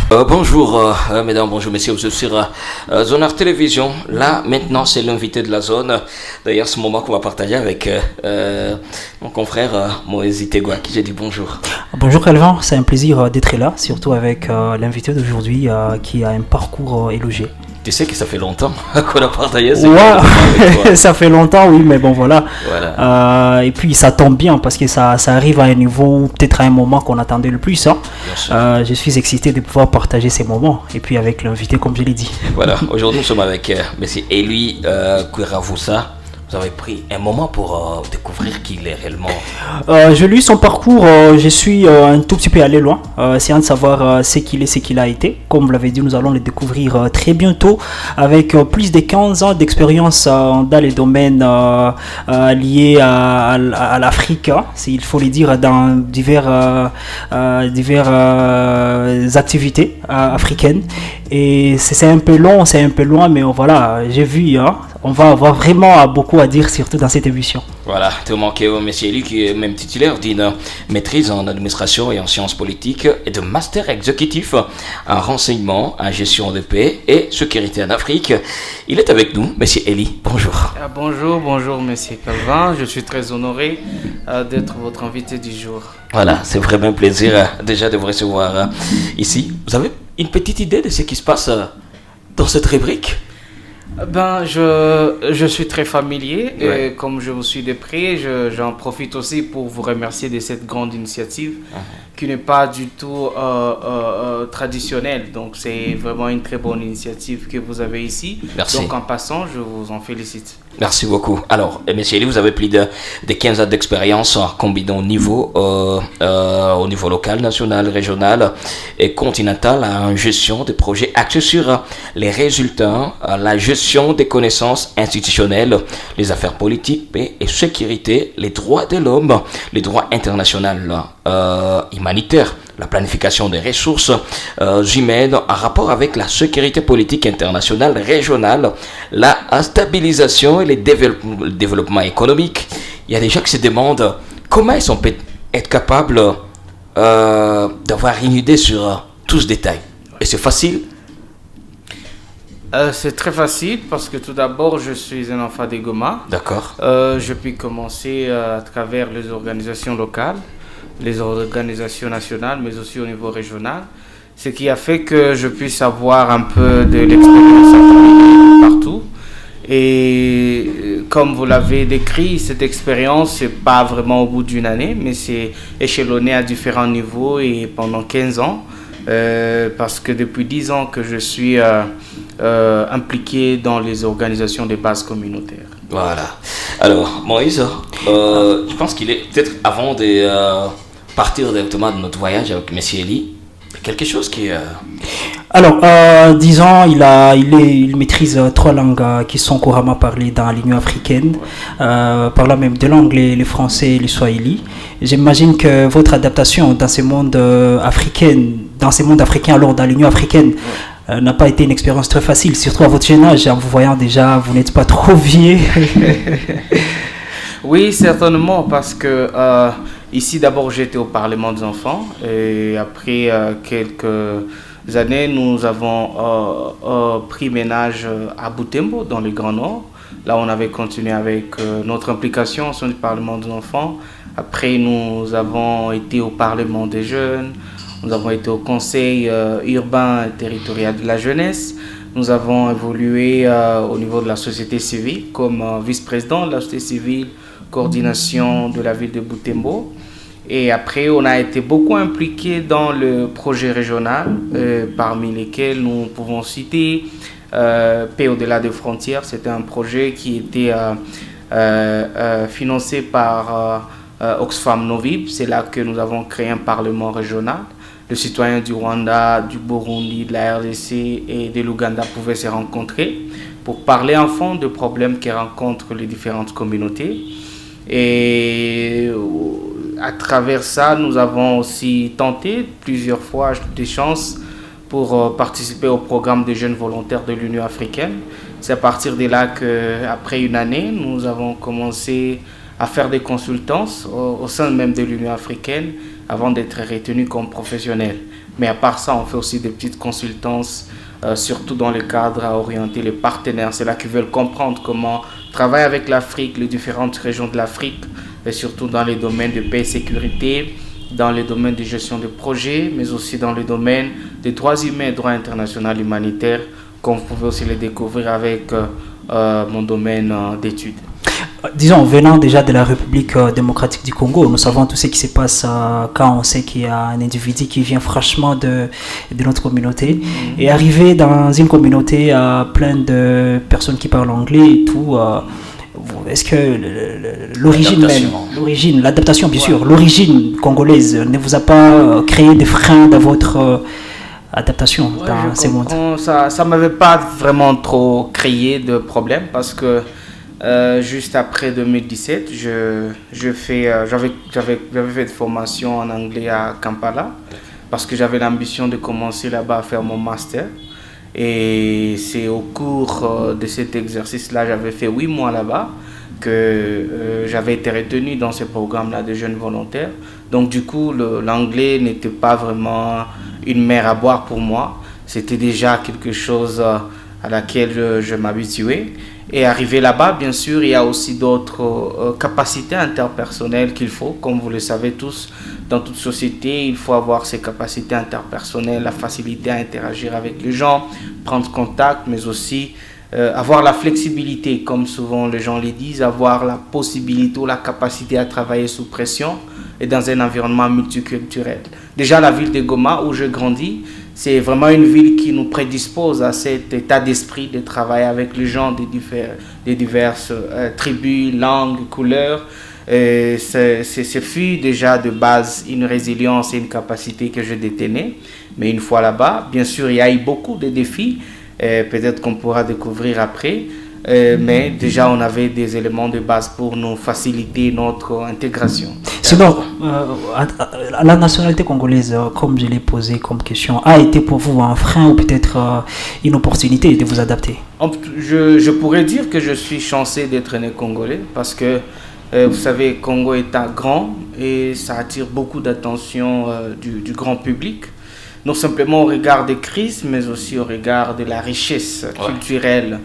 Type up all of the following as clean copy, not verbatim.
Bonjour, mesdames, bonjour, messieurs. Vous êtes sur Zone Art Télévision. Là, maintenant, c'est l'invité de la zone. D'ailleurs, ce moment qu'on va partager avec mon confrère Moïse Itegua, qui j'ai dit bonjour. Bonjour Calvin, c'est un plaisir d'être là, surtout avec l'invité d'aujourd'hui qui a un parcours élogieux. Tu sais que ça fait longtemps qu'on a partagé ce ouais, ça fait longtemps, oui, mais bon, voilà. Et puis, ça tombe bien parce que ça arrive à un niveau, peut-être à un moment qu'on attendait le plus. Hein. Je suis excité de pouvoir partager ces moments. Et puis, avec l'invité, comme je l'ai dit. Voilà, aujourd'hui, nous sommes avec M. Eli Kouiravusa. Vous avez pris un moment pour découvrir qui il est réellement. Je lis son parcours, je suis un tout petit peu allé loin, essayant de savoir ce qu'il est, ce qu'il a été. Comme vous l'avez dit, nous allons le découvrir très bientôt avec plus de 15 ans d'expérience dans les domaines liés à l'Afrique, hein, il faut le dire, dans diverses activités africaines. Et c'est un peu long, c'est un peu loin, mais voilà, j'ai vu, hein, on va avoir vraiment beaucoup à dire, surtout dans cette émission. Voilà, tout manqué au M. Eli, qui est même titulaire d'une maîtrise en administration et en sciences politiques et de master exécutif en renseignement, en gestion de paix et sécurité en Afrique. Il est avec nous, M. Eli. Bonjour. Bonjour, M. Calvin. Je suis très honoré d'être votre invité du jour. Voilà, c'est vraiment un plaisir déjà de vous recevoir ici. Vous avez une petite idée de ce qui se passe dans cette rubrique? Je suis très familier et comme je vous suis de près, j'en profite aussi pour vous remercier de cette grande initiative qui n'est pas du tout traditionnelle. Donc c'est vraiment une très bonne initiative que vous avez ici. Merci. Donc en passant, je vous en félicite. Merci beaucoup. Alors, M. Eli, vous avez plus de 15 ans d'expérience combinant au niveau local, national, régional et continental en gestion de projets axés sur les résultats, la gestion des connaissances institutionnelles, les affaires politiques, paix et sécurité, les droits de l'homme, les droits internationaux humanitaires, la planification des ressources humaines en rapport avec la sécurité politique internationale, régionale, la stabilisation et le développement économique. Il y a des gens qui se demandent comment ils sont être capables d'avoir une idée sur tout ce détail. Et c'est facile? C'est très facile parce que tout d'abord, je suis un enfant des Goma. D'accord. Je peux commencer à travers les organisations locales, les organisations nationales, mais aussi au niveau régional. Ce qui a fait que je puisse avoir un peu de l'expérience partout. Et comme vous l'avez décrit, cette expérience, c'est pas vraiment au bout d'une année, mais c'est échelonné à différents niveaux et pendant 15 ans. Parce que depuis 10 ans que je suis impliqué dans les organisations de base communautaires. Voilà. Alors, Moïse, je pense qu'il est peut-être avant de partir directement de notre voyage avec M. Eli, quelque chose qui... Alors, disons, il maîtrise 3 langues qui sont couramment parlées dans l'Union africaine, par là même de l'anglais, le français et le swahili. J'imagine que votre adaptation dans ces mondes africains, alors dans l'Union africaine, n'a pas été une expérience très facile, surtout à votre jeune âge, en vous voyant déjà, vous n'êtes pas trop vieux. Oui, certainement, parce que ici, d'abord, j'étais au Parlement des enfants, et après quelques années, nous avons pris ménage à Butembo, dans le Grand Nord. Là, on avait continué avec notre implication au sein du Parlement des enfants. Après, nous avons été au Parlement des jeunes. Nous avons été au Conseil urbain et territorial de la jeunesse. Nous avons évolué au niveau de la société civile comme vice-président de la société civile, coordination de la ville de Butembo. Et après, on a été beaucoup impliqués dans le projet régional, parmi lesquels nous pouvons citer Paix au-delà des frontières. C'était un projet qui était financé par Oxfam Novib. C'est là que nous avons créé un parlement régional. Les citoyens du Rwanda, du Burundi, de la RDC et de l'Ouganda pouvaient se rencontrer pour parler en fond de problèmes que rencontrent les différentes communautés. Et à travers ça, nous avons aussi tenté plusieurs fois des chances pour participer au programme des jeunes volontaires de l'Union africaine. C'est à partir de là qu'après une année, nous avons commencé à faire des consultances au sein même de l'Union africaine avant d'être retenu comme professionnel. Mais à part ça, on fait aussi des petites consultances, surtout dans le cadre à orienter les partenaires. C'est là qui veulent comprendre comment travailler avec l'Afrique, les différentes régions de l'Afrique, et surtout dans les domaines de paix et sécurité, dans les domaines de gestion de projets, mais aussi dans le domaine des droits humains et droits internationaux humanitaires, comme vous pouvez aussi les découvrir avec mon domaine d'études. Disons, venant déjà de la République démocratique du Congo, nous savons tout ce qui se passe quand on sait qu'il y a un individu qui vient franchement de notre communauté et arriver dans une communauté plein de personnes qui parlent anglais et tout. Est-ce que l'adaptation bien sûr, l'origine congolaise ne vous a pas créé des freins dans votre adaptation dans ces mondes? Ça ne m'avait pas vraiment trop créé de problème parce que juste après 2017, j'avais fait une formation en anglais à Kampala parce que j'avais l'ambition de commencer là-bas à faire mon master. Et c'est au cours de cet exercice-là, j'avais fait 8 mois là-bas, que j'avais été retenu dans ce programme-là de jeunes volontaires. Donc du coup, l'anglais n'était pas vraiment une mer à boire pour moi. C'était déjà quelque chose à laquelle je m'habituais. Et arrivé là-bas, bien sûr, il y a aussi d'autres capacités interpersonnelles qu'il faut. Comme vous le savez tous, dans toute société, il faut avoir ces capacités interpersonnelles, la facilité à interagir avec les gens, prendre contact, mais aussi avoir la flexibilité, comme souvent les gens le disent, avoir la possibilité ou la capacité à travailler sous pression et dans un environnement multiculturel. Déjà, la ville de Goma, où je grandis, c'est vraiment une ville qui nous prédispose à cet état d'esprit de travailler avec les gens des diverses tribus, langues, couleurs. Ce fut déjà de base une résilience et une capacité que je détenais. Mais une fois là-bas, bien sûr, il y a eu beaucoup de défis, peut-être qu'on pourra découvrir après. Mais déjà, on avait des éléments de base pour nous faciliter notre intégration. Sinon, la nationalité congolaise, comme je l'ai posé comme question, a été pour vous un frein ou peut-être une opportunité de vous adapter? Je pourrais dire que je suis chanceux d'être né congolais parce que, vous savez, Congo est un grand et ça attire beaucoup d'attention du grand public. Non simplement au regard des crises, mais aussi au regard de la richesse culturelle,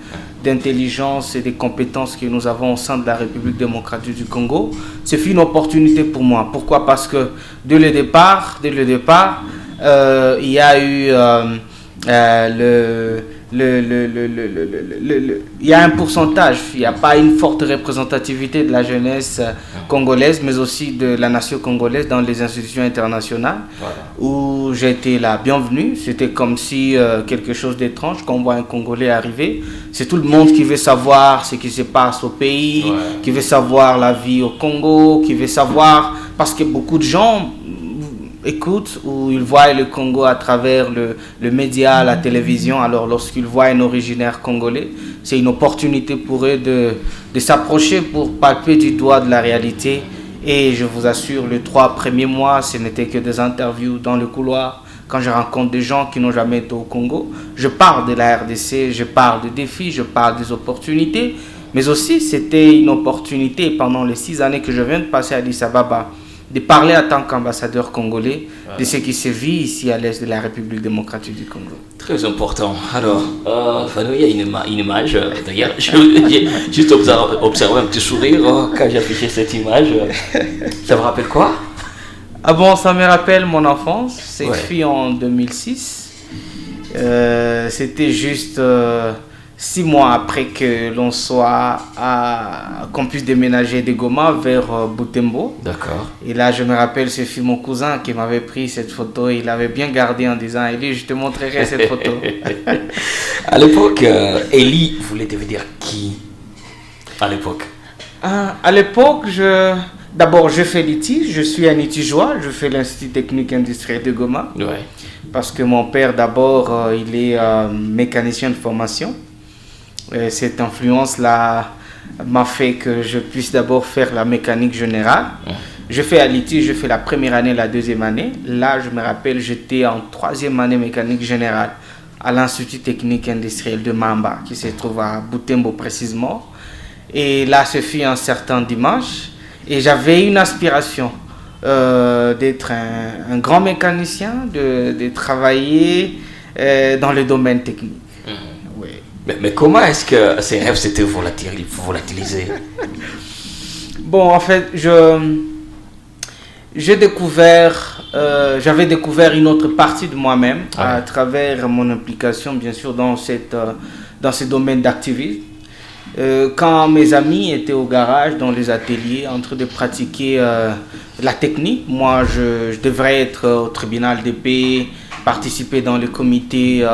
d'intelligence et des compétences que nous avons au sein de la République démocratique du Congo. C'est une opportunité pour moi. Pourquoi? Parce que dès le départ, il y a eu il y a un pourcentage, il n'y a pas une forte représentativité de la jeunesse congolaise, mais aussi de la nation congolaise dans les institutions internationales, où j'ai été la bienvenue. C'était comme si quelque chose d'étrange, quand on voit un Congolais arriver, c'est tout le monde qui veut savoir ce qui se passe au pays, qui veut savoir la vie au Congo, qui veut savoir, parce que beaucoup de gens écoutent ou ils voient le Congo à travers le média, la télévision. Alors lorsqu'ils voient un originaire congolais, c'est une opportunité pour eux de s'approcher pour palper du doigt de la réalité. Et je vous assure, les 3 premiers mois, ce n'était que des interviews dans le couloir. Quand je rencontre des gens qui n'ont jamais été au Congo, je parle de la RDC, je parle des défis, je parle des opportunités. Mais aussi, c'était une opportunité pendant les 6 années que je viens de passer à Addis Ababa, de parler en tant qu'ambassadeur congolais de ce qui se vit ici à l'est de la République démocratique du Congo. Très important. Alors, Fano, il y a une image. D'ailleurs, j'ai juste observé un petit sourire quand j'ai affiché cette image. Ça vous rappelle quoi? Ah bon, ça me rappelle mon enfance. C'est fut en 2006. C'était juste 6 mois après que l'on qu'on puisse déménager de Goma vers Butembo. D'accord. Et là, je me rappelle, ce fut mon cousin qui m'avait pris cette photo. Il l'avait bien gardée en disant, Eli, je te montrerai cette photo. À l'époque, Eli voulait devenir qui? À l'époque? À l'époque, d'abord, je fais l'ITI. Je suis un ITIGois. Je fais l'Institut technique industriel de Goma. Ouais. Parce que mon père, d'abord, il est mécanicien de formation. Cette influence-là m'a fait que je puisse d'abord faire la mécanique générale. Je fais à l'ITI, je fais la première année, la deuxième année. Là, je me rappelle, j'étais en 3e année mécanique générale à l'Institut technique industriel de Mamba, qui se trouve à Butembo précisément. Et là, ce fut un certain dimanche. Et j'avais une aspiration d'être un grand mécanicien, de travailler dans le domaine technique. Oui. Mais comment est-ce que ces rêves s'étaient volatilisés? Bon, en fait, j'avais découvert une autre partie de moi-même à travers mon implication, bien sûr, dans ce domaine d'activisme. Quand mes amis étaient au garage, dans les ateliers, en train de pratiquer la technique, moi, je devrais être au tribunal de paix, participer dans le comité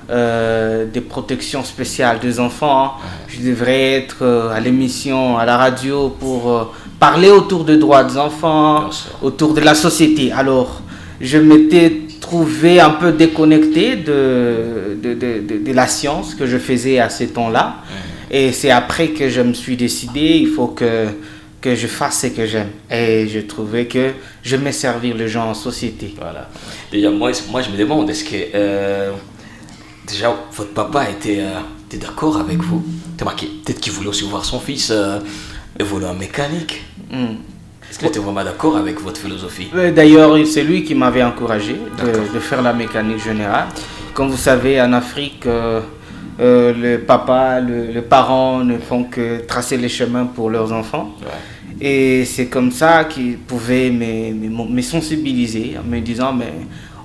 de protection spéciale des enfants. Je devrais être à l'émission, à la radio pour parler autour des droits des enfants, autour de la société. Alors, je m'étais trouvé un peu déconnecté de la science que je faisais à ce temps-là. Et c'est après que je me suis décidé, il faut que je fasse ce que j'aime. Et je trouvais que j'aimais servir les gens en société. Voilà. Déjà, moi je me demande, est-ce que déjà votre papa était d'accord avec vous? Peut-être qu'il voulait aussi voir son fils évoluer en mécanique. Est-ce qu'il était vraiment d'accord avec votre philosophie? D'ailleurs, c'est lui qui m'avait encouragé de faire la mécanique générale. Comme vous savez, en Afrique, le papa, les parents ne font que tracer les chemins pour leurs enfants. Ouais. Et c'est comme ça qu'ils pouvaient me sensibiliser en me disant, mais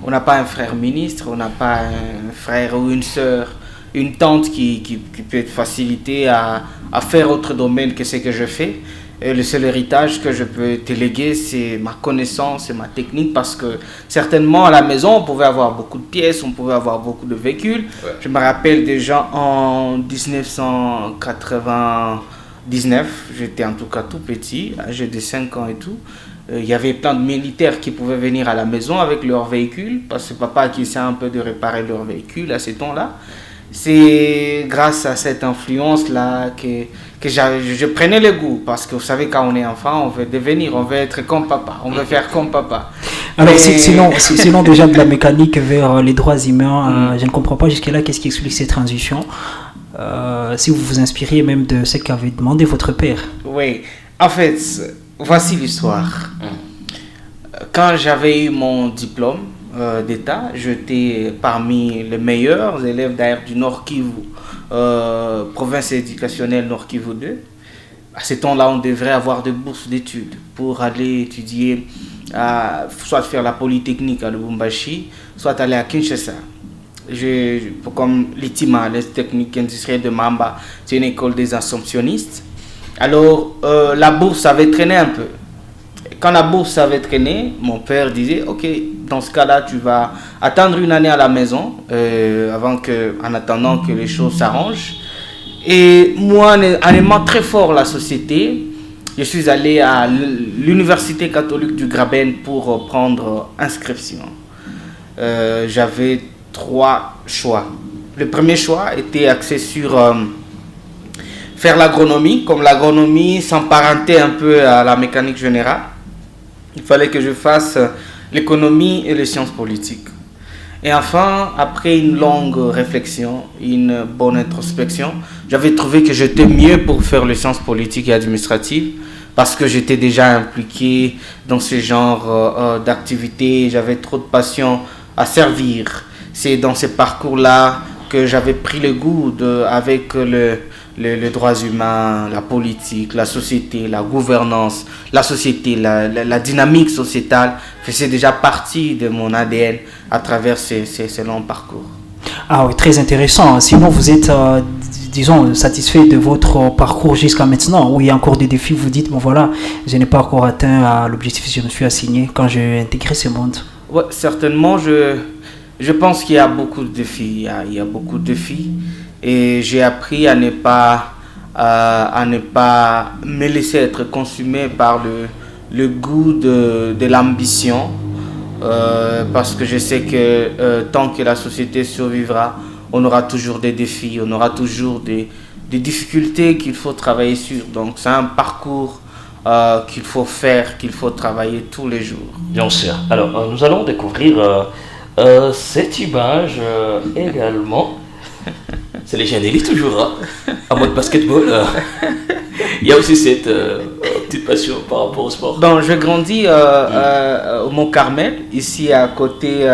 on n'a pas un frère ministre, on n'a pas un frère ou une sœur, une tante qui peut être facilité à faire autre domaine que ce que je fais. Et le seul héritage que je peux te léguer, c'est ma connaissance et ma technique, parce que certainement à la maison, on pouvait avoir beaucoup de pièces, on pouvait avoir beaucoup de véhicules. Ouais. Je me rappelle déjà en 1999, j'étais en tout cas tout petit, âgé de 5 ans et tout. Il y avait plein de militaires qui pouvaient venir à la maison avec leurs véhicules, parce que papa qui essaie un peu de réparer leurs véhicules à ces temps-là. C'est grâce à cette influence-là que je prenais le goût, parce que vous savez, quand on est enfant, on veut être comme papa, on veut faire comme papa. Alors, sinon déjà de la mécanique vers les droits humains, je ne comprends pas jusque-là qu'est-ce qui explique ces transitions. Si vous vous inspiriez même de ce qu'avait demandé votre père. Oui, en fait, voici l'histoire. Quand j'avais eu mon diplôme d'État, j'étais parmi les meilleurs élèves d'ailleurs du Nord Kivu, province éducationnelle Nord Kivu 2. À ce temps-là, on devrait avoir des bourses d'études pour aller étudier, soit faire la Polytechnique à Lubumbashi, soit aller à Kinshasa. Comme l'ITIMA, les techniques industrielles de Mamba, c'est une école des assomptionnistes. Alors, la bourse avait traîné un peu. Quand la bourse avait traîné, mon père disait, ok, dans ce cas-là, tu vas attendre une année à la maison, en attendant que les choses s'arrangent. Et moi, en aimant très fort la société, je suis allé à l'université catholique du Graben pour prendre inscription. J'avais 3 choix. Le premier choix était axé sur faire l'agronomie. Comme l'agronomie s'emparentait un peu à la mécanique générale, il fallait que je fasse l'économie et les sciences politiques. Et enfin, après une longue réflexion, une bonne introspection, j'avais trouvé que j'étais mieux pour faire les sciences politiques et administratives, parce que j'étais déjà impliqué dans ce genre d'activités, j'avais trop de passion à servir. C'est dans ce parcours-là que j'avais pris le goût avec les droits humains, la politique, la société, la gouvernance, la société, la dynamique sociétale faisait déjà partie de mon ADN à travers ces longs parcours. Ah oui, très intéressant. Sinon, vous êtes, disons, satisfait de votre parcours jusqu'à maintenant, où il y a encore des défis, vous dites, bon voilà, je n'ai pas encore atteint l'objectif que je me suis assigné quand j'ai intégré ce monde. Oui, certainement, je pense qu'il y a beaucoup de défis. Il y a beaucoup de défis. Et j'ai appris à ne pas me laisser être consumé par le goût de l'ambition, parce que je sais que tant que la société survivra, on aura toujours des défis, on aura toujours des difficultés qu'il faut travailler sur. Donc c'est un parcours qu'il faut faire, qu'il faut travailler tous les jours. Bien sûr. Alors nous allons découvrir cette image également. C'est les Genelli toujours, hein, en mode basketball. Il y a aussi cette petite passion par rapport au sport? Donc, je grandis au Mont-Carmel, ici à côté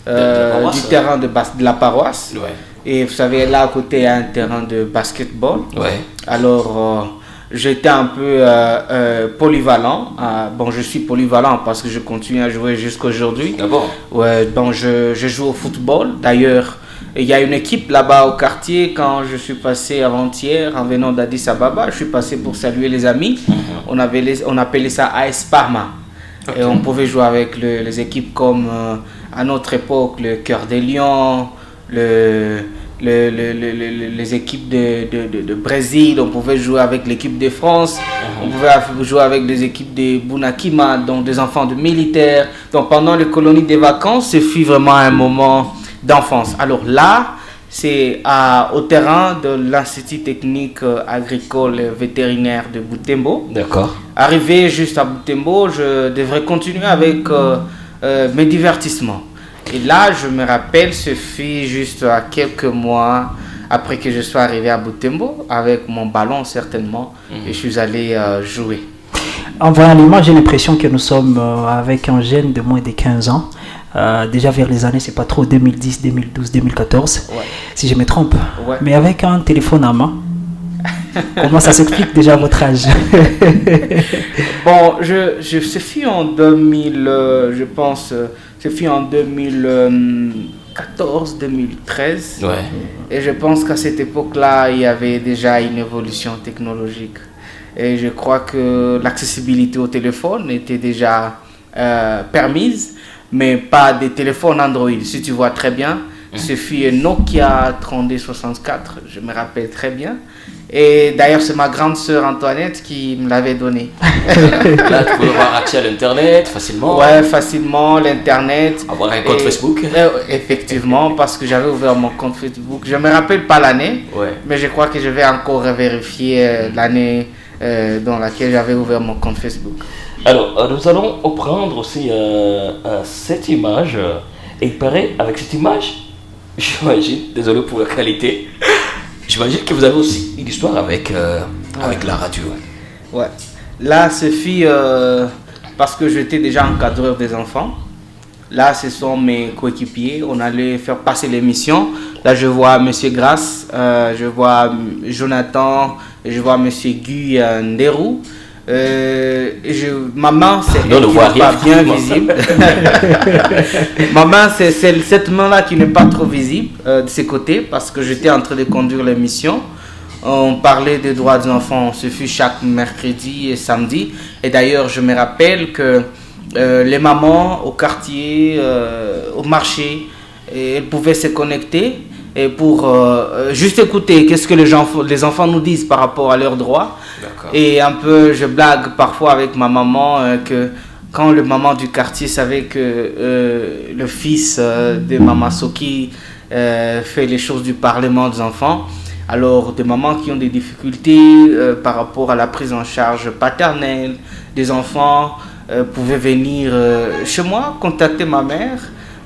du terrain de la paroisse. Ouais. Et vous savez, là à côté, il y a un terrain de basketball. Ouais. Alors, j'étais un peu polyvalent. Bon, je suis polyvalent parce que je continue à jouer jusqu'à aujourd'hui. Ah bon? Ouais, donc je joue au football. D'ailleurs, il y a une équipe là-bas au quartier. Quand je suis passé avant-hier en venant d'Addis Ababa, je suis passé pour saluer les amis. On appelait ça AS Parma. Okay. Et on pouvait jouer avec les équipes comme à notre époque le Cœur des Lions, les équipes de Brésil, on pouvait jouer avec l'équipe de France, on pouvait jouer avec les équipes de Bunakima, donc des enfants de militaires. Donc pendant les colonies de vacances, ce fut vraiment un moment d'enfance. Alors là, c'est au terrain de l'Institut technique agricole et vétérinaire de Butembo. D'accord. Arrivé juste à Butembo, je devrais continuer avec mes divertissements. Et là, je me rappelle, ce fut juste à quelques mois après que je sois arrivé à Butembo, avec mon ballon certainement, et je suis allé jouer. En voyant l'image, j'ai l'impression que nous sommes avec un jeune de moins de 15 ans. Déjà vers les années, c'est pas trop 2010, 2012, 2014, ouais. Si je me trompe. Ouais. Mais avec un téléphone à main, comment ça s'explique déjà votre âge? Bon, ce fut en 2000, je pense, ce fut en 2014, 2013. Ouais. Et je pense qu'à cette époque-là, il y avait déjà une évolution technologique. Et je crois que l'accessibilité au téléphone était déjà permise, mais pas des téléphones Android. Si tu vois très bien, ce fut un Nokia 3264, je me rappelle très bien. Et d'ailleurs, c'est ma grande sœur Antoinette qui me l'avait donné. Là, tu peux avoir accès à l'Internet facilement. Ouais, facilement, l'Internet. Avoir un compte Facebook. Effectivement, parce que j'avais ouvert mon compte Facebook. Je ne me rappelle pas l'année, ouais. Mais je crois que je vais encore vérifier l'année dans laquelle j'avais ouvert mon compte Facebook. Alors, nous allons prendre aussi cette image. Et il paraît, avec cette image, j'imagine, désolé pour la qualité, j'imagine que vous avez aussi une histoire avec la radio. Ouais. Là, ce fut parce que j'étais déjà encadreur des enfants. Là, ce sont mes coéquipiers. On allait faire passer l'émission. Là, je vois M. Grasse, je vois Jonathan, je vois M. Guy Nderou. Ma main, c'est elle qui n'est pas bien visible. Ma main, c'est cette main-là qui n'est pas trop visible de ses côtés parce que j'étais en train de conduire l'émission. On parlait des droits des enfants, ce fut chaque mercredi et samedi. Et d'ailleurs, je me rappelle que les mamans au quartier, au marché, elles pouvaient se connecter et pour juste écouter qu'est-ce que les enfants nous disent par rapport à leurs droits. D'accord. Et un peu, je blague parfois avec ma maman que quand le maman du quartier savait que le fils de Mama Soki fait les choses du Parlement des enfants, alors des mamans qui ont des difficultés par rapport à la prise en charge paternelle des enfants pouvaient venir chez moi contacter ma mère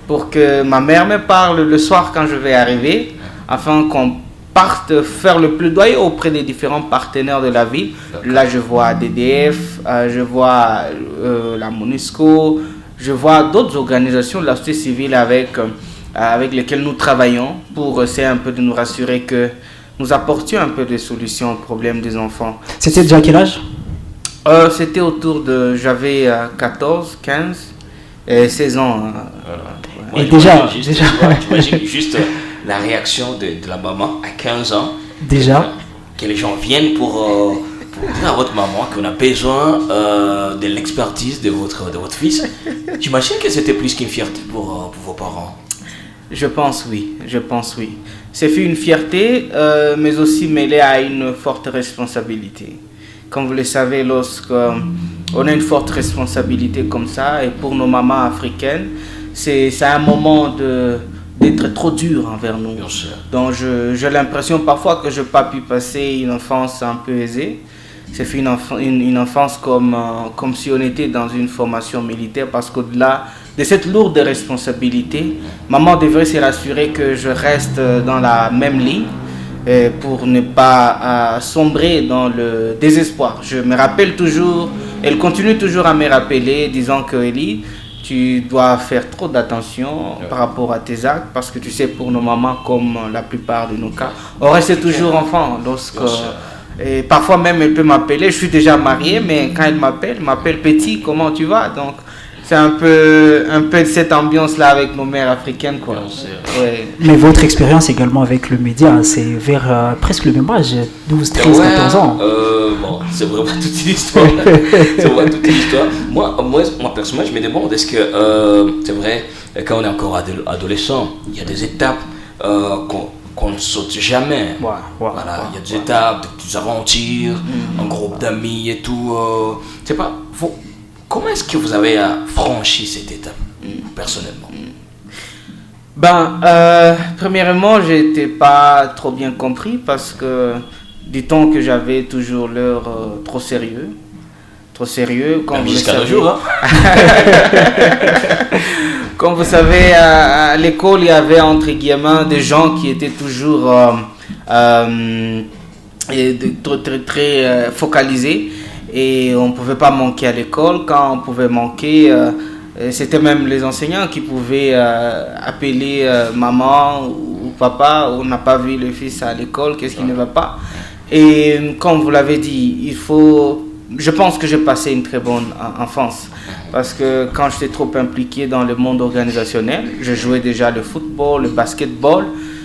pour que ma mère me parle le soir quand je vais arriver, afin qu'on parte faire le plaidoyer auprès des différents partenaires de la ville. D'accord. Là, je vois DDF, je vois la MONUSCO, je vois d'autres organisations de la société civile avec lesquelles nous travaillons pour essayer un peu de nous rassurer que nous apportions un peu de solutions aux problèmes des enfants. C'était déjà quel âge? C'était autour de... J'avais 14, 15 et 16 ans. Et déjà... J'imagine juste la réaction de la maman à 15 ans. Déjà. Que les gens viennent pour dire à votre maman qu'on a besoin de l'expertise de votre fils. J'imagine que c'était plus qu'une fierté pour vos parents. Je pense oui. C'est fait une fierté, mais aussi mêlée à une forte responsabilité. Comme vous le savez, lorsqu'on a une forte responsabilité comme ça, et pour nos mamans africaines, c'est un moment d'être trop dur envers nous. Bien sûr. Donc j'ai l'impression parfois que je n'ai pas pu passer une enfance un peu aisée. C'est fait une enfance comme si on était dans une formation militaire, parce qu'au-delà de cette lourde responsabilité, maman devrait se rassurer que je reste dans la même ligne, pour ne pas sombrer dans le désespoir. Je me rappelle toujours, elle continue toujours à me rappeler, disant que Eli, tu dois faire trop d'attention par rapport à tes actes, parce que tu sais, pour nos mamans, comme la plupart de nos cas, on reste toujours enfant. Et parfois même, elle peut m'appeler, je suis déjà marié, mais quand elle m'appelle petit, comment tu vas? Donc, c'est un peu cette ambiance-là avec nos mères africaines, quoi. Ouais. Mais votre expérience également avec le média, c'est vers presque le même âge, 12, 13, 14 ans. Bon, c'est vraiment toute une histoire. Moi, personnellement, je me demande, est-ce que, c'est vrai, quand on est encore adolescent, il y a des étapes qu'on ne saute jamais. Voilà, il y a des étapes, des aventures, un groupe d'amis et tout. C'est pas... Comment est-ce que vous avez franchi cette étape, personnellement? Premièrement, je n'étais pas trop bien compris parce que, dit-on que j'avais toujours l'air trop sérieux. Trop sérieux. Jusqu'à nos jours, hein? Comme vous savez, à l'école, il y avait entre guillemets des gens qui étaient toujours très focalisés. Et on ne pouvait pas manquer à l'école. Quand on pouvait manquer, c'était même les enseignants qui pouvaient appeler maman ou papa. On n'a pas vu le fils à l'école, qu'est-ce qui ne va pas? Et comme vous l'avez dit, je pense que j'ai passé une très bonne enfance. Parce que quand j'étais trop impliqué dans le monde organisationnel, je jouais déjà le football, le basketball.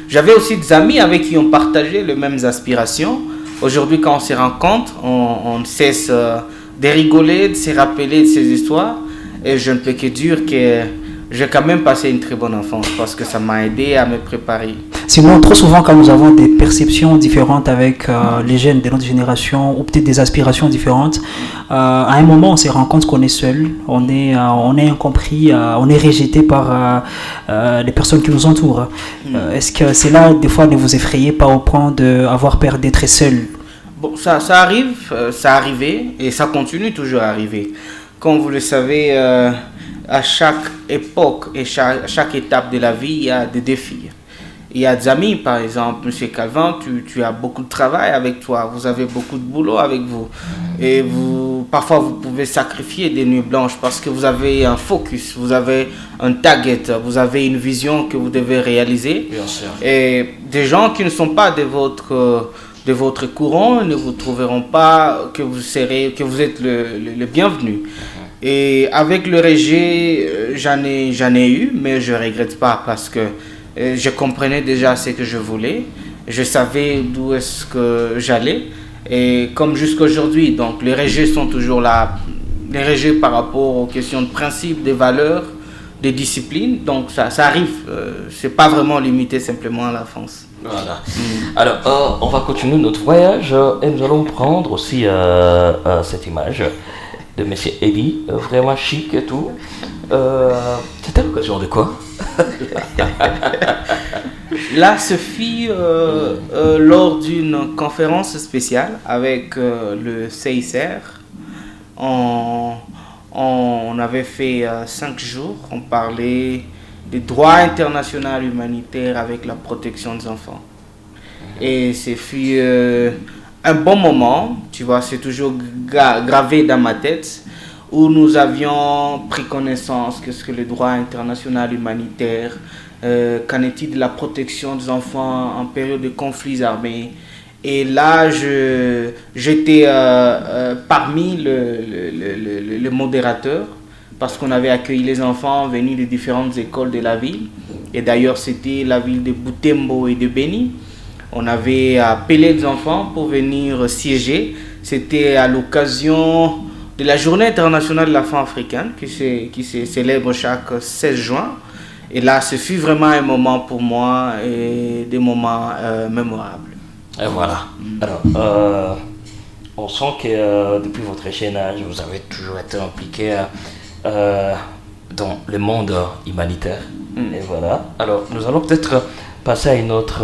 J'avais aussi des amis avec qui on partageait les mêmes aspirations. Aujourd'hui, quand on se rencontre, on cesse de rigoler, de se rappeler de ces histoires. Et je ne peux que dire que j'ai quand même passé une très bonne enfance parce que ça m'a aidé à me préparer. Sinon, trop souvent, quand nous avons des perceptions différentes avec les jeunes de notre génération ou peut-être des aspirations différentes, à un moment, on se rend compte qu'on est seul, on est incompris, on est rejeté par les personnes qui nous entourent. Est-ce que c'est là, des fois, ne vous effrayez pas au point d'avoir peur d'être seul? Bon, ça arrive, ça arrivait et ça continue toujours à arriver. Comme vous le savez, à chaque époque et chaque étape de la vie, il y a des défis. Il y a des amis, par exemple, M. Calvin, tu as beaucoup de travail avec toi, vous avez beaucoup de boulot avec vous. Et parfois, vous pouvez sacrifier des nuits blanches parce que vous avez un focus, vous avez un target, vous avez une vision que vous devez réaliser. Bien sûr. Et des gens qui ne sont pas de votre courant ne vous trouveront pas que vous êtes le bienvenu. Et avec le rejet, j'en ai eu, mais je ne regrette pas parce que je comprenais déjà ce que je voulais. Je savais d'où est-ce que j'allais. Et comme jusqu'à aujourd'hui, donc les rejets sont toujours là. Les rejets par rapport aux questions de principe, des valeurs, des disciplines. Donc ça arrive. Ce n'est pas vraiment limité simplement à la France. Voilà. Alors, on va continuer notre voyage et nous allons prendre aussi cette image de Monsieur Eli, vraiment chic et tout. C'était à l'occasion de quoi? Là, ce fut lors d'une conférence spéciale avec le CICR. On avait fait 5 jours, on parlait des droits internationaux humanitaires avec la protection des enfants. Et ce fut un bon moment, tu vois, c'est toujours gravé dans ma tête, où nous avions pris connaissance de ce que le droit international humanitaire, qu'en est-il de la protection des enfants en période de conflits armés. Et là, j'étais parmi le modérateur, parce qu'on avait accueilli les enfants venus de différentes écoles de la ville. Et d'ailleurs, c'était la ville de Butembo et de Beni. On avait appelé des enfants pour venir siéger. C'était à l'occasion de la Journée internationale de la femme africaine qui se célèbre chaque 16 juin. Et là, ce fut vraiment un moment pour moi et des moments mémorables. Et voilà. Alors, on sent que depuis votre jeune âge, vous avez toujours été impliqué dans le monde humanitaire. Et voilà. Alors, nous allons peut-être passer à une autre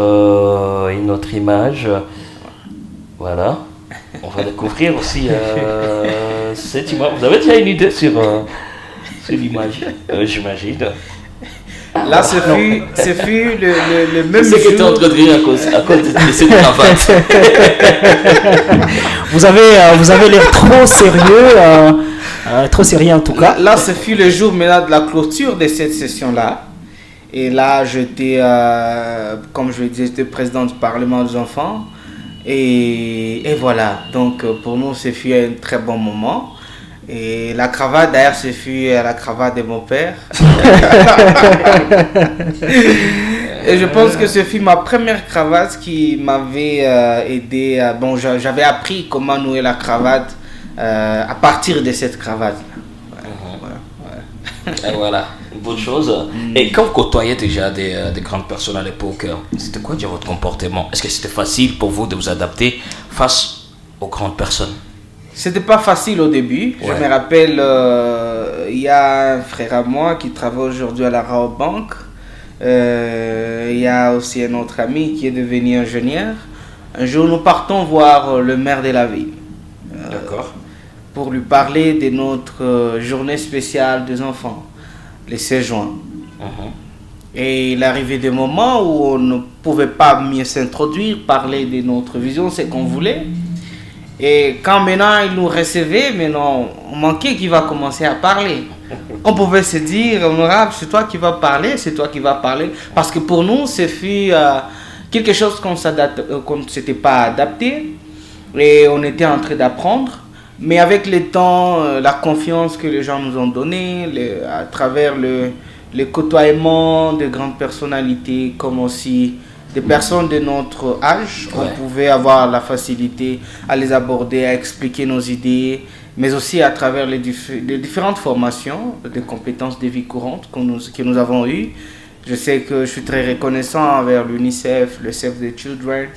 image. Voilà. On va découvrir aussi cette image. Vous avez déjà une idée sur l'image, j'imagine. Là, ce fut le même jour. C'est que tu es en train de rire à cause de cette cravate. Vous avez l'air trop sérieux, trop sérieux en tout cas. Là, ce fut le jour maintenant de la clôture de cette session-là. Et là, j'étais, comme je le disais, j'étais président du Parlement des enfants. Et voilà, donc pour nous, ce fut un très bon moment. Et la cravate, d'ailleurs, ce fut la cravate de mon père. Et je pense que ce fut ma première cravate qui m'avait aidé. Bon, j'avais appris comment nouer la cravate à partir de cette cravate. Et voilà, une bonne chose. Et quand vous côtoyez déjà des grandes personnes à l'époque, c'était quoi déjà votre comportement? Est-ce que c'était facile pour vous de vous adapter face aux grandes personnes? C'était pas facile au début. Ouais. Je me rappelle, il y a un frère à moi qui travaille aujourd'hui à la Rabobank. Il y a aussi un autre ami qui est devenu ingénieur. Un jour, nous partons voir le maire de la ville. D'accord. Pour lui parler de notre journée spéciale des enfants, le 16 juin. Et il arrivait des moments où on ne pouvait pas mieux s'introduire, parler de notre vision, ce qu'on voulait. Et quand maintenant il nous recevait, maintenant on manquait qu'il va commencer à parler. On pouvait se dire, honorable, c'est toi qui vas parler, c'est toi qui vas parler. Parce que pour nous, ce fut quelque chose qu'on ne s'était pas adapté. Et on était en train d'apprendre. Mais avec le temps, la confiance que les gens nous ont donnée, à travers le côtoiement de grandes personnalités, comme aussi des personnes de notre âge, on pouvait avoir la facilité à les aborder, à expliquer nos idées, mais aussi à travers les différentes formations de compétences de vie courante que nous avons eues. Je sais que je suis très reconnaissant envers l'UNICEF, le Save the Children,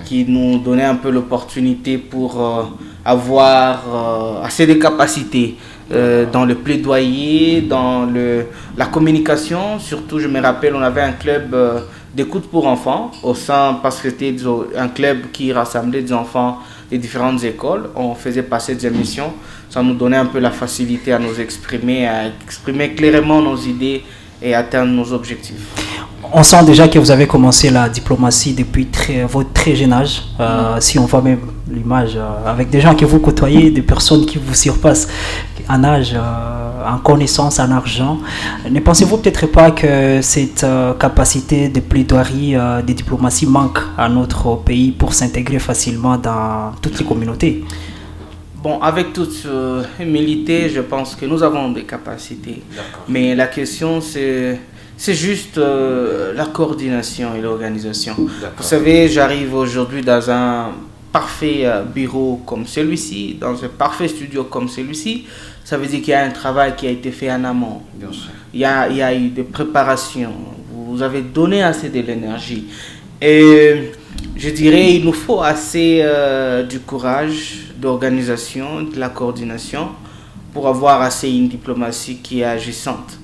qui nous donnait un peu l'opportunité pour avoir assez de capacités dans le plaidoyer, dans la communication. Surtout, je me rappelle, on avait un club d'écoute pour enfants au sein, parce que c'était un club qui rassemblait des enfants des différentes écoles. On faisait passer des émissions. Ça nous donnait un peu la facilité à nous exprimer, à exprimer clairement nos idées et atteindre nos objectifs. On sent déjà que vous avez commencé la diplomatie depuis votre très jeune âge. Si on voit même l'image avec des gens que vous côtoyez, des personnes qui vous surpassent en âge, en connaissance, en argent. Ne pensez-vous peut-être pas que cette capacité de plaidoirie, de diplomatie manque à notre pays pour s'intégrer facilement dans toutes les communautés? Bon, avec toute humilité, je pense que nous avons des capacités. Mais la question, c'est juste la coordination et l'organisation. Vous savez, j'arrive aujourd'hui dans un parfait bureau comme celui-ci, dans un parfait studio comme celui-ci. Ça veut dire qu'il y a un travail qui a été fait en amont. Bien sûr. Il y a eu des préparations. Vous avez donné assez de l'énergie. Et je dirais, il nous faut assez du courage, d'organisation, de la coordination pour avoir assez une diplomatie qui est agissante.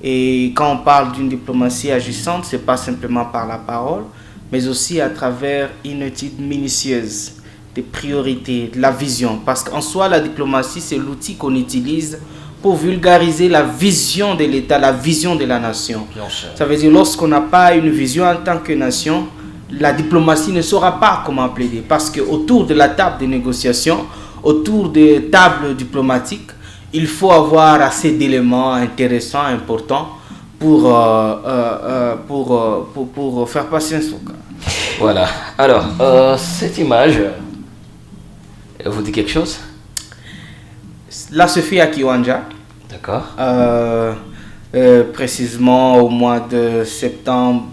Et quand on parle d'une diplomatie agissante, ce n'est pas simplement par la parole, mais aussi à travers une étude minutieuse des priorités, de la vision. Parce qu'en soi, la diplomatie, c'est l'outil qu'on utilise pour vulgariser la vision de l'État, la vision de la nation. Ça veut dire lorsqu'on n'a pas une vision en tant que nation, la diplomatie ne saura pas comment plaider. Parce qu'autour de la table de négociation, autour des tables diplomatiques, il faut avoir assez d'éléments intéressants, importants pour faire passer un slogan. Voilà. Alors, cette image vous dit quelque chose? Là, ce fut à Kiwanja. D'accord. Précisément au mois de septembre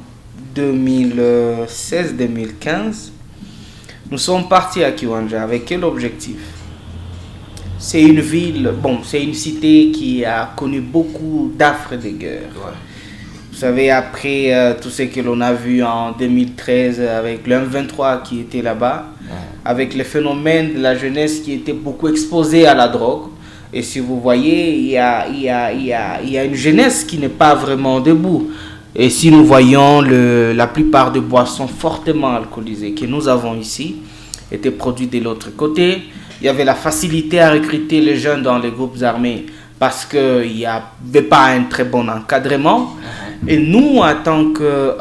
2016-2015. Nous sommes partis à Kiwanja. Avec quel objectif? C'est une ville, c'est une cité qui a connu beaucoup d'affres de guerre. Vous savez, après tout ce que l'on a vu en 2013 avec le M23 qui était là-bas, avec le phénomène de la jeunesse qui était beaucoup exposée à la drogue. Et si vous voyez, il y a une jeunesse qui n'est pas vraiment debout. Et si nous voyons la plupart des boissons fortement alcoolisées que nous avons ici, étaient produites de l'autre côté. Il y avait la facilité à recruter les jeunes dans les groupes armés parce qu'il n'y avait pas un très bon encadrement. Et nous, en tant que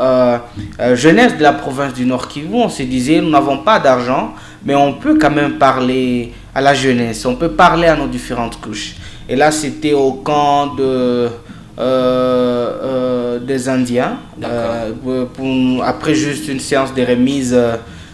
jeunesse de la province du Nord Kivu, on se disait, nous n'avons pas d'argent, mais on peut quand même parler à la jeunesse, on peut parler à nos différentes couches. Et là, c'était au camp des Indiens, après juste une séance de remise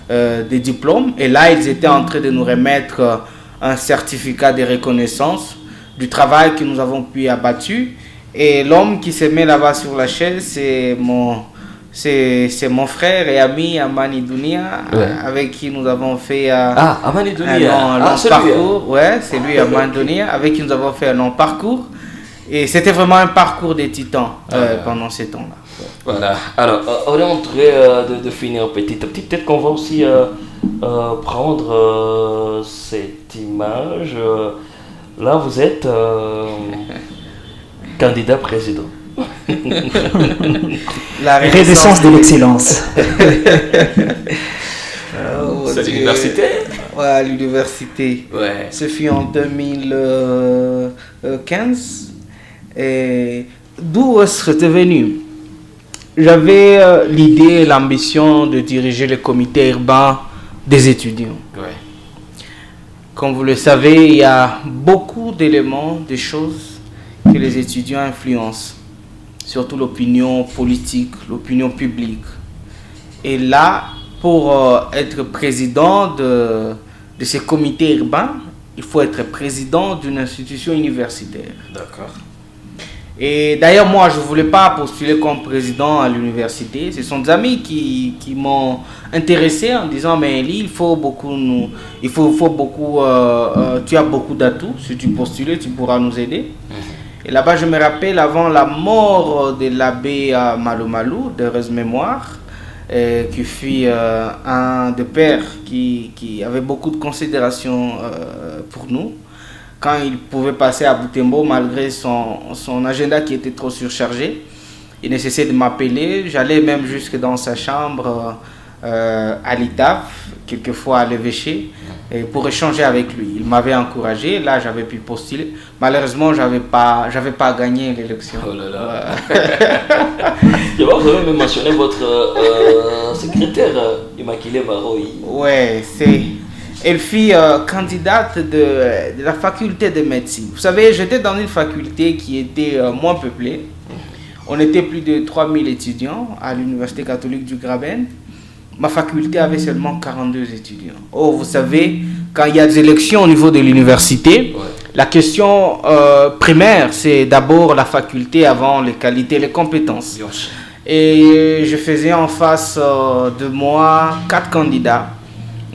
des diplômes. Et là, ils étaient en train de nous remettre un certificat de reconnaissance du travail que nous avons pu abattu. Et l'homme qui se met là-bas sur la chaise, c'est mon frère et ami Amani Dunia, avec qui nous avons fait Amani Dunia. un long parcours. Ouais, c'est lui, Amani Dunia, avec qui nous avons fait un long parcours. Et c'était vraiment un parcours des titans pendant ces temps-là. Voilà. Alors, on est en train de finir petit à petit. Peut-être qu'on va aussi prendre cette image. Là, vous êtes candidat président. La renaissance de l'excellence. C'est l'université. Ouais, l'université. Ouais. Ce fut en 2015. Et d'où c'était venu? J'avais l'idée et l'ambition de diriger le comité urbain des étudiants. Ouais. Comme vous le savez, il y a beaucoup d'éléments, de choses que les étudiants influencent, surtout l'opinion politique, l'opinion publique. Et là, pour être président de ce comité urbain, il faut être président d'une institution universitaire. D'accord. Et d'ailleurs, moi, je ne voulais pas postuler comme président à l'université. Ce sont des amis qui m'ont intéressé en disant, mais Eli, tu as beaucoup d'atouts. Si tu postules, tu pourras nous aider. Et là-bas, je me rappelle, avant la mort de l'abbé Malo Malou, d'heureuse mémoire, qui fut un des pères qui avait beaucoup de considération pour nous. Quand il pouvait passer à Butembo, malgré son agenda qui était trop surchargé, il nécessitait de m'appeler. J'allais même jusque dans sa chambre à l'ITAF, quelquefois à l'évêché, pour échanger avec lui. Il m'avait encouragé. Là, j'avais pu postuler. Malheureusement, j'avais pas gagné l'élection. Oh là là. Vous avez même mentionné votre secrétaire, Immaculée Maroï. Ouais, elle fut candidate de la faculté de médecine. Vous savez, j'étais dans une faculté qui était moins peuplée. On était plus de 3000 étudiants à l'Université catholique du Graben. Ma faculté avait seulement 42 étudiants. Oh, vous savez, quand il y a des élections au niveau de l'université, la question primaire, c'est d'abord la faculté avant les qualités et les compétences. Et je faisais en face de moi 4 candidats.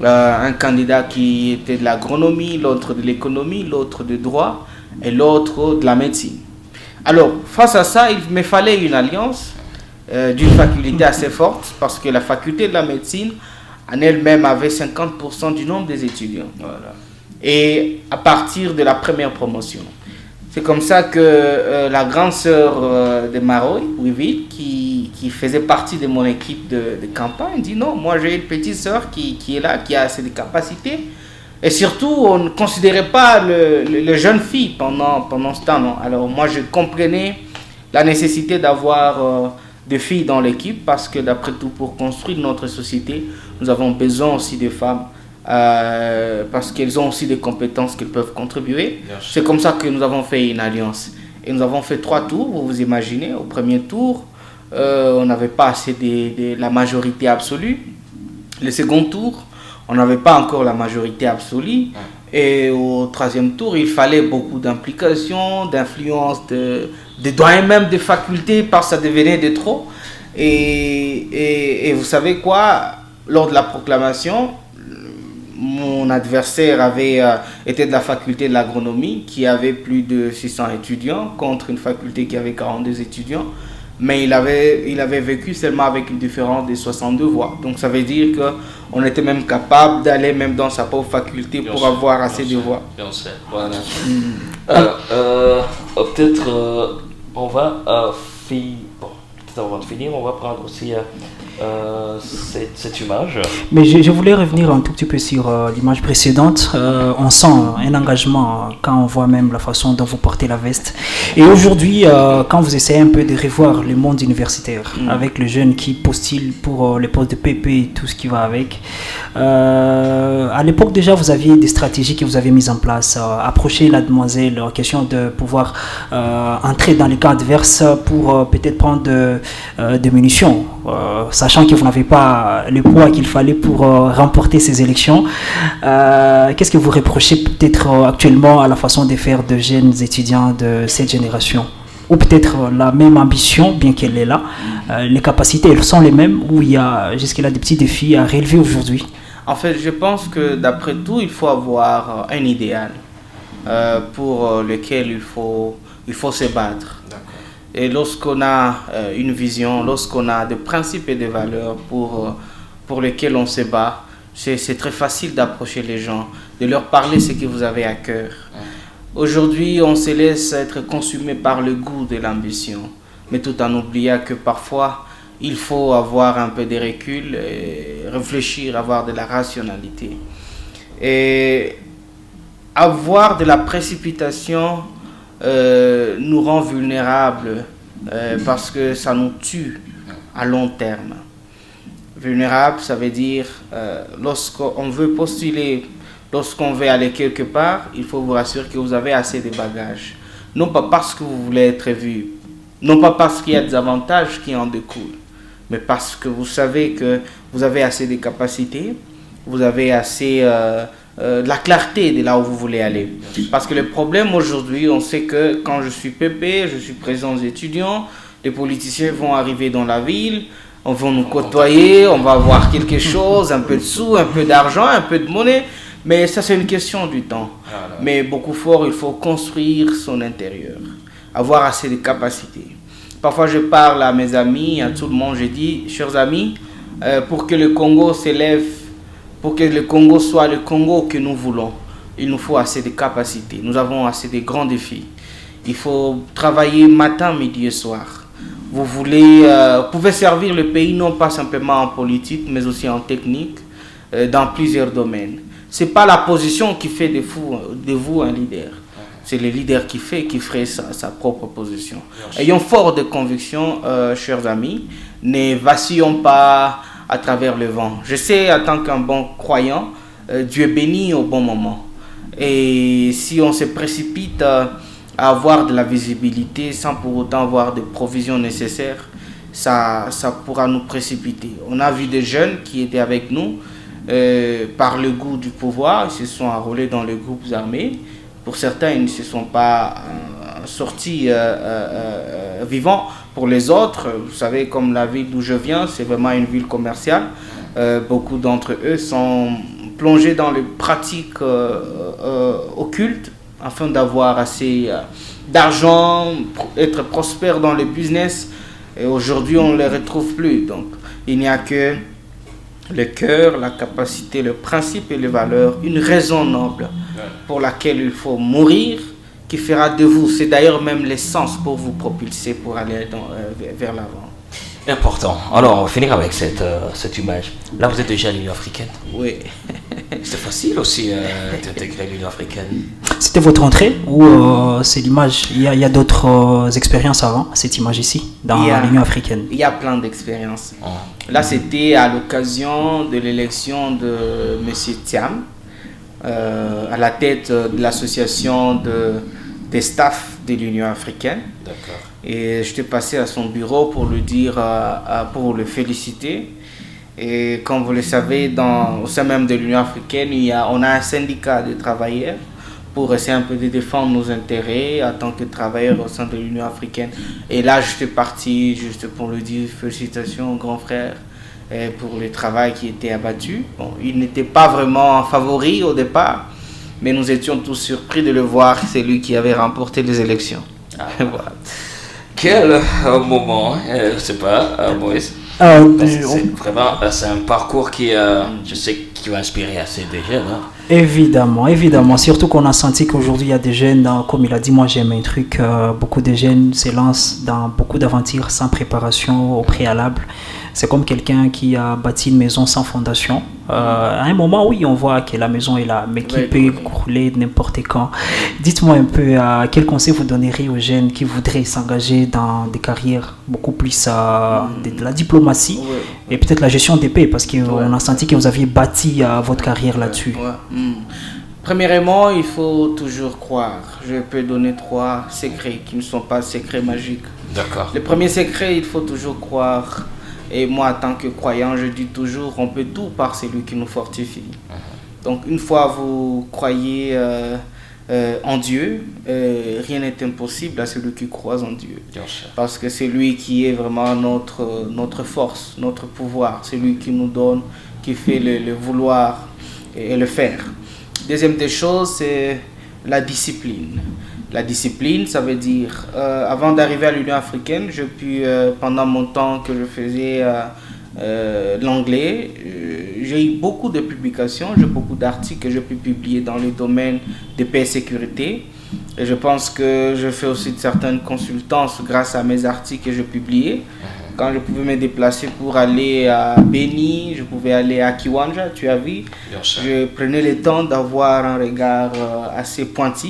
Un candidat qui était de l'agronomie, l'autre de l'économie, l'autre de droit et l'autre de la médecine. Alors, face à ça, il me fallait une alliance d'une faculté assez forte parce que la faculté de la médecine en elle-même avait 50% du nombre des étudiants. Voilà. Et à partir de la première promotion. C'est comme ça que la grande sœur de Maroy, Wiville, qui faisait partie de mon équipe de campagne, dit non, moi j'ai une petite sœur qui est là, qui a assez de capacités. Et surtout, on ne considérait pas les jeunes filles pendant ce temps. Non. Alors moi, je comprenais la nécessité d'avoir des filles dans l'équipe parce que d'après tout, pour construire notre société, nous avons besoin aussi de femmes. Parce qu'elles ont aussi des compétences qu'elles peuvent contribuer. C'est comme ça que nous avons fait une alliance. Et nous avons fait 3 tours, vous vous imaginez. Au premier tour, on n'avait pas assez de la majorité absolue. Le second tour, on n'avait pas encore la majorité absolue. Et au 3e tour, il fallait beaucoup d'implication, d'influence, de doyens même des facultés, parce que ça devenait de trop. Et vous savez quoi, lors de la proclamation, mon adversaire était de la faculté de l'agronomie qui avait plus de 600 étudiants contre une faculté qui avait 42 étudiants. Mais il avait vécu seulement avec une différence de 62 voix. Donc ça veut dire qu'on était même capable d'aller même dans sa propre faculté pour avoir assez de voix. Bien sûr, voilà. Alors, peut-être on va finir, on va prendre aussi cette image. Mais je voulais revenir un tout petit peu sur l'image précédente. On sent un engagement quand on voit même la façon dont vous portez la veste. Et aujourd'hui, quand vous essayez un peu de revoir le monde universitaire, avec les jeunes qui postulent pour les postes de PP et tout ce qui va avec, à l'époque déjà, vous aviez des stratégies que vous avez mises en place. Approcher la demoiselle, question de pouvoir entrer dans les camps adverses pour peut-être prendre des munitions, sachant que vous n'avez pas le poids qu'il fallait pour remporter ces élections. Qu'est-ce que vous reprochez peut-être actuellement à la façon de faire de jeunes étudiants de cette génération? Ou peut-être la même ambition, bien qu'elle est là, les capacités, elles sont les mêmes, ou il y a jusque-là des petits défis à relever aujourd'hui? En fait, je pense que d'après tout, il faut avoir un idéal pour lequel il faut se battre. Et lorsqu'on a une vision, lorsqu'on a des principes et des valeurs pour lesquels on se bat, c'est très facile d'approcher les gens, de leur parler ce que vous avez à cœur. Aujourd'hui, on se laisse être consumé par le goût de l'ambition, mais tout en oubliant que parfois, il faut avoir un peu de recul, et réfléchir, avoir de la rationalité. Et avoir de la précipitation nous rend vulnérables parce que ça nous tue à long terme. Vulnérable, ça veut dire lorsqu'on veut postuler, lorsqu'on veut aller quelque part, il faut vous rassurer que vous avez assez de bagages. Non pas parce que vous voulez être vu, non pas parce qu'il y a des avantages qui en découlent, mais parce que vous savez que vous avez assez de capacités, vous avez assez de la clarté de là où vous voulez aller. Parce que le problème aujourd'hui, on sait que quand je suis PP, je suis président des étudiants, les politiciens vont arriver dans la ville, on va nous côtoyer, on va avoir quelque chose, un peu de sous, un peu d'argent, un peu de monnaie, mais ça c'est une question du temps. Mais beaucoup fort, il faut construire son intérieur, avoir assez de capacités. Parfois je parle à mes amis, à tout le monde, je dis, chers amis, pour que le Congo s'élève, pour que le Congo soit le Congo que nous voulons, il nous faut assez de capacités. Nous avons assez de grands défis. Il faut travailler matin, midi et soir. Vous pouvez servir le pays non pas simplement en politique, mais aussi en technique, dans plusieurs domaines. Ce n'est pas la position qui fait de vous un leader. C'est le leader qui ferait sa propre position. Ayons fort de conviction, chers amis. Ne vacillons pas à travers le vent. Je sais, en tant qu'un bon croyant, Dieu bénit au bon moment. Et si on se précipite à avoir de la visibilité sans pour autant avoir des provisions nécessaires, ça pourra nous précipiter. On a vu des jeunes qui étaient avec nous par le goût du pouvoir, ils se sont enrôlés dans les groupes armés. Pour certains, ils ne se sont pas sortis vivants. Pour les autres, vous savez, comme la ville d'où je viens, c'est vraiment une ville commerciale. Beaucoup d'entre eux sont plongés dans les pratiques occultes afin d'avoir assez d'argent, être prospères dans le business. Et aujourd'hui, on ne les retrouve plus. Donc, il n'y a que le cœur, la capacité, le principe et les valeurs, une raison noble pour laquelle il faut mourir, qui fera de vous, c'est d'ailleurs même l'essence pour vous propulser pour aller vers l'avant. Important. Alors, on va finir avec cette image. Là, vous êtes déjà à l'Union africaine. Oui. C'est facile aussi d'intégrer l'Union africaine. C'était votre entrée ou c'est l'image? Il y a d'autres expériences avant cette image ici, dans l'Union africaine? Il y a plein d'expériences. Là, c'était à l'occasion de l'élection de M. Thiam, à la tête de l'association des staffs de l'Union africaine. D'accord. Et j'étais passé à son bureau pour lui dire, pour le féliciter. Et comme vous le savez, au sein même de l'Union africaine, on a un syndicat de travailleurs pour essayer un peu de défendre nos intérêts en tant que travailleurs au sein de l'Union africaine. Et là, j'étais parti juste pour lui dire félicitations au grand frère pour le travail qui était abattu. Bon, il n'était pas vraiment favori au départ, mais nous étions tous surpris de le voir, c'est lui qui avait remporté les élections. Voilà. Quel moment, je ne sais pas, Moïse. C'est un parcours qui, je sais, qui va inspirer assez de jeunes. Hein. Évidemment, évidemment. Surtout qu'on a senti qu'aujourd'hui, il y a des jeunes, comme il a dit, moi j'aime un truc, beaucoup de jeunes se lancent dans beaucoup d'aventures sans préparation au préalable. C'est comme quelqu'un qui a bâti une maison sans fondation. À un moment, oui, on voit que la maison est là, mais qui peut couler n'importe quand. Dites-moi un peu, quel conseil vous donneriez aux jeunes qui voudraient s'engager dans des carrières beaucoup plus de la diplomatie et peut-être la gestion des paix, parce qu'on a senti que vous aviez bâti votre carrière là-dessus. Premièrement, il faut toujours croire. Je peux donner 3 secrets qui ne sont pas secrets magiques. D'accord. Le premier secret, il faut toujours croire. Et moi, en tant que croyant, je dis toujours, on peut tout par celui qui nous fortifie. Donc, une fois vous croyez en Dieu, rien n'est impossible à celui qui croit en Dieu. Parce que c'est lui qui est vraiment notre force, notre pouvoir. C'est lui qui nous donne, qui fait le vouloir et le faire. Deuxième des choses, c'est la discipline. La discipline, ça veut dire, avant d'arriver à l'Union africaine, pendant mon temps que je faisais l'anglais, j'ai eu beaucoup de publications, j'ai beaucoup d'articles que j'ai pu publier dans le domaine de paix et sécurité. Et je pense que je fais aussi de certaines consultances grâce à mes articles que j'ai publiés. Quand je pouvais me déplacer pour aller à Beni, je pouvais aller à Kiwanja, tu as vu. Je prenais le temps d'avoir un regard assez pointu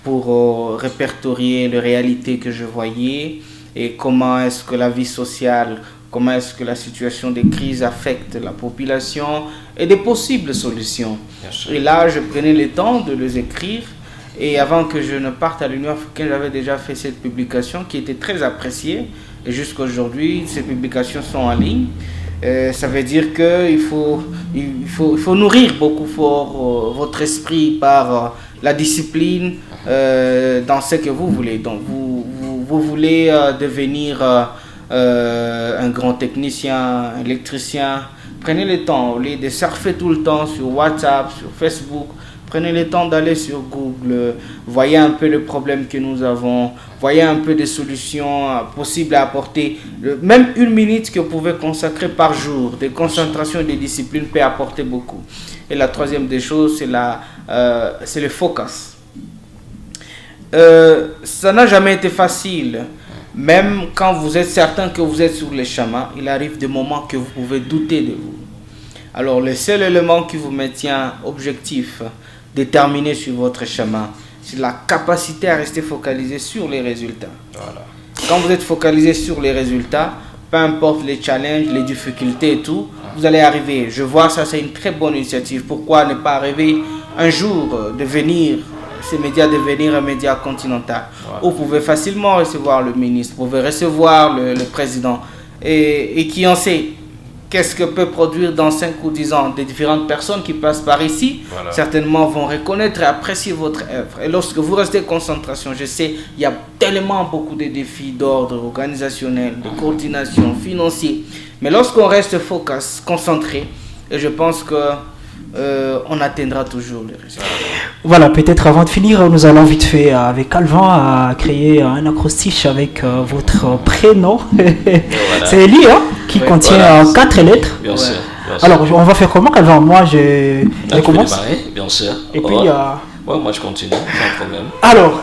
pour répertorier les réalités que je voyais et comment est-ce que la vie sociale, comment est-ce que la situation des crises affecte la population et des possibles solutions. Et là, je prenais le temps de les écrire. Et avant que je ne parte à l'Union africaine, j'avais déjà fait cette publication qui était très appréciée. Et jusqu'à aujourd'hui, ces publications sont en ligne. Ça veut dire qu'il faut nourrir beaucoup fort votre esprit par la discipline dans ce que vous voulez. Donc, vous voulez devenir un grand technicien, un électricien. Prenez le temps, au lieu de surfer tout le temps sur WhatsApp, sur Facebook. Prenez le temps d'aller sur Google, voyez un peu le problème que nous avons, voyez un peu des solutions possibles à apporter. Même 1 minute que vous pouvez consacrer par jour, de concentration et de discipline peut apporter beaucoup. Et la troisième des choses, c'est le focus. Ça n'a jamais été facile. Même quand vous êtes certain que vous êtes sur le chemin, il arrive des moments que vous pouvez douter de vous. Alors le seul élément qui vous maintient objectif, déterminé sur votre chemin, c'est la capacité à rester focalisé sur les résultats. Voilà. Quand vous êtes focalisé sur les résultats, peu importe les challenges, les difficultés et tout, vous allez arriver. Je vois ça, c'est une très bonne initiative. Pourquoi ne pas arriver un jour ces médias devenir un média continental. Voilà. Vous pouvez facilement recevoir le ministre, vous pouvez recevoir le président et qui en sait. Qu'est-ce que peut produire dans 5 ou 10 ans des différentes personnes qui passent par ici, certainement vont reconnaître et apprécier votre œuvre. Et lorsque vous restez concentration, je sais, il y a tellement beaucoup de défis d'ordre organisationnel, de coordination, financier. Mais lorsqu'on reste focus, concentré, et je pense que on atteindra toujours les résultats. Voilà, peut-être avant de finir, nous allons vite fait avec Calvin créer un acrostiche avec votre prénom. C'est Eli, qui contient 4 lettres. Bien sûr. Alors, on va faire comment, Calvin? Moi, je commence. Bien sûr. Et puis, moi, je continue, sans problème. Alors,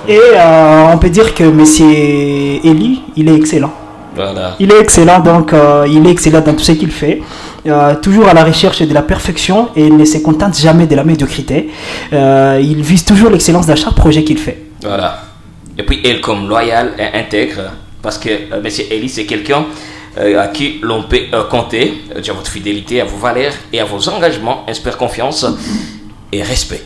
on peut dire que monsieur Eli, il est excellent. Voilà. Il est excellent, donc il est excellent dans tout ce qu'il fait. Toujours à la recherche de la perfection et ne se contente jamais de la médiocrité. Il vise toujours l'excellence dans chaque projet qu'il fait. Voilà. Et puis, elle, comme loyal et intègre, parce que M. Eli, c'est quelqu'un à qui l'on peut compter, à votre fidélité, à vos valeurs et à vos engagements, inspire confiance et respect.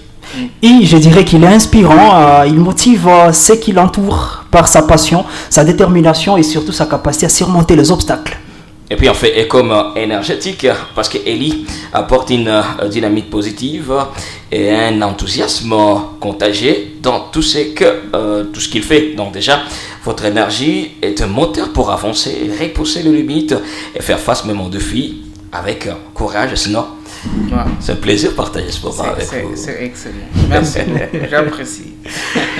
Et je dirais qu'il est inspirant, il motive ceux qui l'entourent par sa passion, sa détermination et surtout sa capacité à surmonter les obstacles. Et puis on fait comme énergétique parce que Eli apporte une dynamique positive et un enthousiasme contagieux dans tout ce qu'il fait. Donc déjà, votre énergie est un moteur pour avancer, repousser les limites et faire face même aux défis avec courage. Sinon, Ouais. C'est un plaisir de partager ce moment avec vous. C'est excellent. Merci. J'apprécie.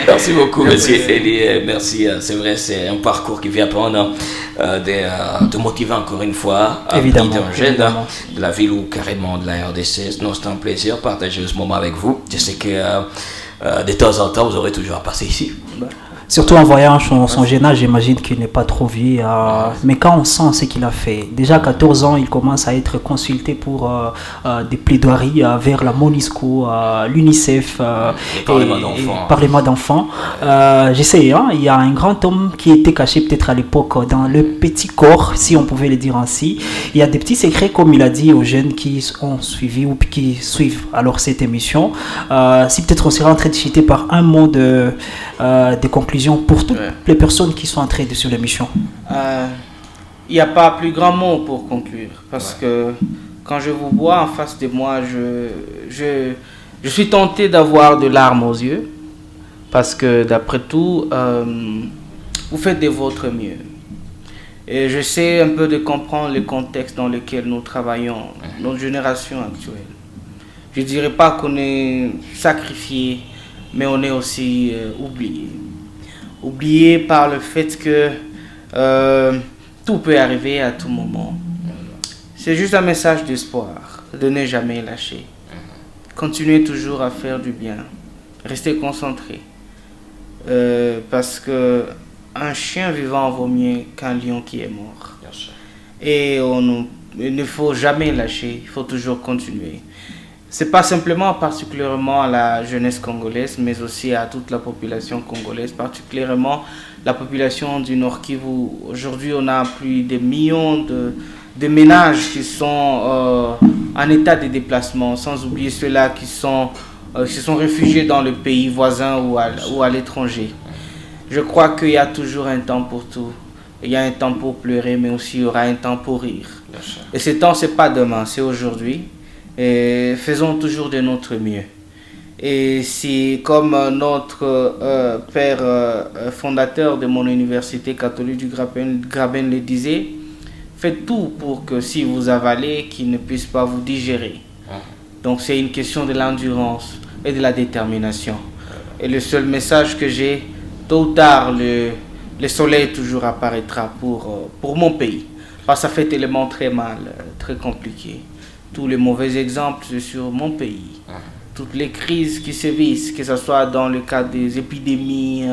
Merci beaucoup, monsieur Elie. Merci. C'est vrai, c'est un parcours qui vient prendre de motiver encore une fois. Évidemment. Un jeune de la ville ou carrément de la RDC. Non, c'est un plaisir de partager ce moment avec vous. Je sais que de temps en temps, vous aurez toujours à passer ici. Surtout en voyant son jeune âge, j'imagine qu'il n'est pas trop vieux. Mais quand on sent ce qu'il a fait, déjà à 14 ans, il commence à être consulté pour des plaidoiries vers la MONUSCO, l'UNICEF, Parlement d'enfants. Je sais, hein, il y a un grand homme qui était caché peut-être à l'époque dans le petit corps, si on pouvait le dire ainsi. Il y a des petits secrets, comme il a dit aux jeunes qui ont suivi ou qui suivent alors cette émission. Si peut-être on serait en train de citer par un mot de conclusion pour toutes les personnes qui sont entrées sur l'émission. Il n'y a pas plus grand mot pour conclure, parce que quand je vous vois en face de moi, je suis tenté d'avoir de larmes aux yeux, parce que d'après tout, vous faites de votre mieux. Et j'essaie un peu de comprendre le contexte dans lequel nous travaillons, notre génération actuelle. Je ne dirais pas qu'on est sacrifié, mais on est aussi oublié. Oublié par le fait que tout peut arriver à tout moment. C'est juste un message d'espoir, de ne jamais lâcher. Continuez toujours à faire du bien. Restez concentrés. Parce que un chien vivant vaut mieux qu'un lion qui est mort. Et il ne faut jamais lâcher, il faut toujours continuer. C'est pas simplement particulièrement à la jeunesse congolaise, mais aussi à toute la population congolaise, particulièrement la population du Nord Kivu. Aujourd'hui, on a plus de millions de ménages qui sont en état de déplacement, sans oublier ceux-là qui se sont réfugiés dans le pays voisin ou à l'étranger. Je crois qu'il y a toujours un temps pour tout. Il y a un temps pour pleurer, mais aussi il y aura un temps pour rire. Et ce temps, c'est pas demain, c'est aujourd'hui. Et faisons toujours de notre mieux. Et si, comme notre père fondateur de mon université catholique du Graben le disait, faites tout pour que si vous avalez, qu'il ne puisse pas vous digérer. Donc c'est une question de l'endurance et de la détermination. Et le seul message que j'ai, tôt ou tard, le soleil toujours apparaîtra pour mon pays. Parce que ça fait tellement très mal, très compliqué. Tous les mauvais exemples, c'est sur mon pays. Toutes les crises qui sévissent, que ce soit dans le cadre des épidémies,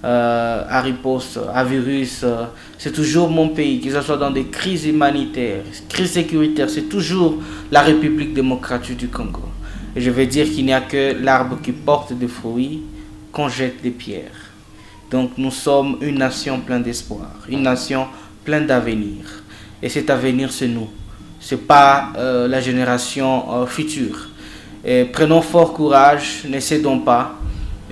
à riposte, à virus, c'est toujours mon pays. Que ce soit dans des crises humanitaires, crises sécuritaires, c'est toujours la République démocratique du Congo. Et je veux dire qu'il n'y a que l'arbre qui porte des fruits qu'on jette des pierres. Donc nous sommes une nation pleine d'espoir, une nation pleine d'avenir. Et cet avenir, c'est nous. Ce n'est pas la génération future. Et prenons fort courage, ne cédons pas.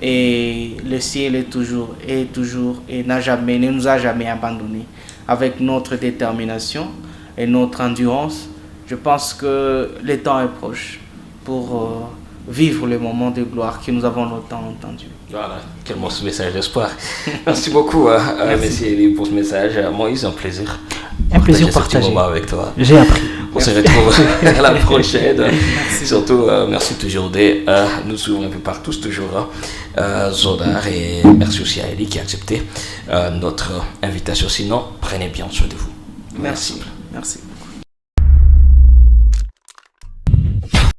Et le ciel est toujours et ne nous a jamais abandonnés. Avec notre détermination et notre endurance, je pense que le temps est proche pour vivre le moment de gloire que nous avons longtemps entendu. Voilà, quel beau message d'espoir. Merci beaucoup, monsieur Elie, pour ce message. Moïse, un plaisir. Un plaisir partagé. Moment avec toi. J'ai appris. On se retrouve à la prochaine. Merci. Surtout, merci toujours de nous suivre un peu partout, toujours Zodar, et merci aussi à Elie qui a accepté notre invitation. Sinon, prenez bien soin de vous. Merci. Merci.